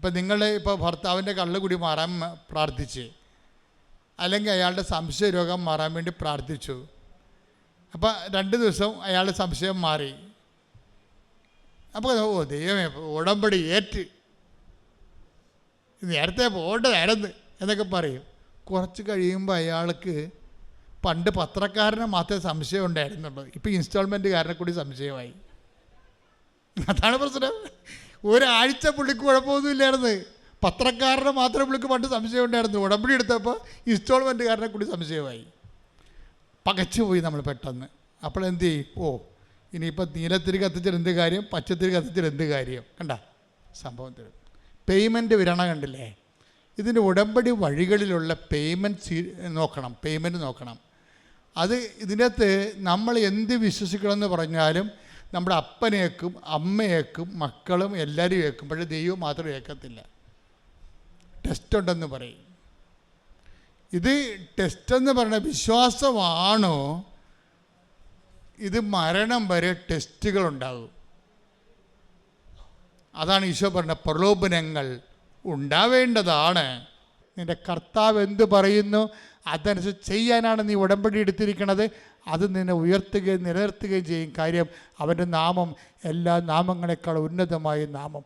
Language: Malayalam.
ഇപ്പം നിങ്ങൾ ഇപ്പോൾ ഭർത്താവിൻ്റെ കള്ളുകുടി മാറാൻ പ്രാർത്ഥിച്ച്, അല്ലെങ്കിൽ അയാളുടെ സംശയ രോഗം മാറാൻ വേണ്ടി പ്രാർത്ഥിച്ചു. അപ്പം 2 ദിവസം അയാളുടെ സംശയം മാറി. അപ്പോൾ ദൈവമേ ഉടമ്പടി ഏറ്റ്, നേരത്തെ പോകേണ്ടതായിരുന്നു എന്നൊക്കെ പറയും. കുറച്ച് കഴിയുമ്പോൾ അയാൾക്ക് പണ്ട് പത്രക്കാരനെ മാത്രമേ സംശയം ഉണ്ടായിരുന്നുള്ളൂ, ഇപ്പോൾ ഇൻസ്റ്റാൾമെൻറ്റുകാരനെ കൂടി സംശയമായി. അതാണ് പ്രശ്നം. ഒരാഴ്ച പുള്ളിക്ക് കുഴപ്പമൊന്നുമില്ലായിരുന്നു, പത്രക്കാരനെ മാത്രമേ പുള്ളിക്ക് പണ്ട് സംശയം ഉണ്ടായിരുന്നു. ഉടമ്പടി എടുത്തപ്പോൾ ഇൻസ്റ്റാൾമെൻറ്റുകാരനെ കൂടി സംശയമായി. പകച്ചുപോയി നമ്മൾ പെട്ടെന്ന്. അപ്പോൾ എന്ത് ചെയ്യും? ഇനിയിപ്പോൾ നീലത്തിരി കത്തിച്ചിട്ട് എന്ത് കാര്യം, പച്ചത്തിരി കത്തിച്ചിട്ട് എന്ത് കാര്യം? കണ്ട സംഭവം തരും. പേയ്മെൻറ്റ് വിരണ കണ്ടില്ലേ? ഇതിൻ്റെ ഉടമ്പടി വഴികളിലുള്ള പേയ്മെൻറ്റ് നോക്കണം. അത് ഇതിനകത്ത് നമ്മൾ എന്ത് വിശ്വസിക്കണമെന്ന് പറഞ്ഞാലും നമ്മുടെ അപ്പനേക്കും അമ്മയേക്കും മക്കളും എല്ലാവരും ഏക്കും, പക്ഷേ ദൈവം മാത്രം ഏക്കത്തില്ല. ടെസ്റ്റ് ഉണ്ടെന്ന് പറയും. ഇത് ടെസ്റ്റെന്ന് പറഞ്ഞ വിശ്വാസമാണോ? ഇത് മരണം വരെ ടെസ്റ്റുകളുണ്ടാകും. അതാണ് ഈശോ പറഞ്ഞ പ്രലോഭനങ്ങൾ ഉണ്ടാവേണ്ടതാണ്. നിൻ്റെ കർത്താവ് എന്ത് പറയുന്നു അതനുസരിച്ച് ചെയ്യാനാണ് നീ ഉടമ്പടി എടുത്തിരിക്കുന്നത്. അത് നിന്നെ ഉയർത്തുകയും നിലനിർത്തുകയും ചെയ്യും. കാര്യം അവൻ്റെ നാമം എല്ലാ നാമങ്ങളെക്കാൾ ഉന്നതമായ നാമം.